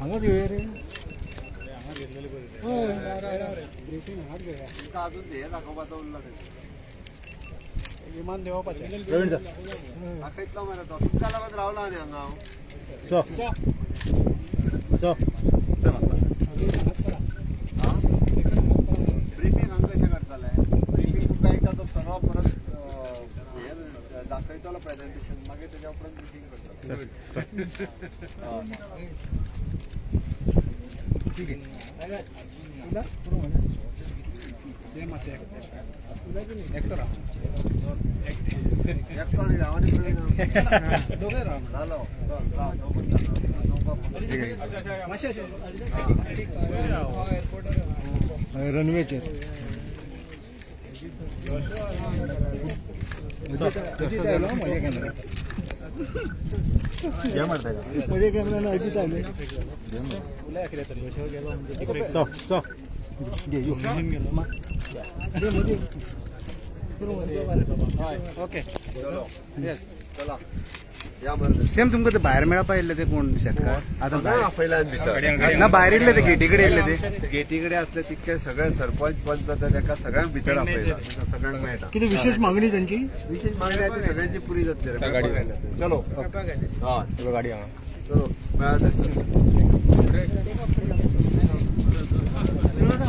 हांगाच घेऊया रे. विमान देवपाचें प्रवीण सर दाखयतलो मरे तो तुमच्या लागत रावला न्ही हांगा हांव. सो सो ब्रिफींग हांगा कशें करतले ब्रिफींग तुका एकदा तो सरो परत दाखयतलो प्रेजेंटेशन मागीर तेज्या उपरांत ब्रिफींग करतलो. ठीक आहे. सेम असे एक्टर एकटो न्ही राव आनी प्रवीण दोघे राहा जालो मातशें रनवेचेर अजित आयलो म्हज्या कॅमेरा घे मारता म्हज्या कॅमेरान अजित आयले उलया कितें तरी सो सो ओके चलो येस चला या मरे सेम तुमकां ते भायर मेळपा येयल्ले ते कोण शेतकार आतां हांगा फैलान भितर ना भायर येयल्ले ते गेटी कडेन येयल्ले ते गेटी कडेन असले तितके सगळे सरपंच पंच जाता ताका सगळ्यांक भितर आपयला सगळ्यांक मेळटा. किती विशेष मागणी त्यांची विशेष मागणी आहा ती सगळ्यांची पुरी जातली रे. चलो गाडी हांगा चलो मेळा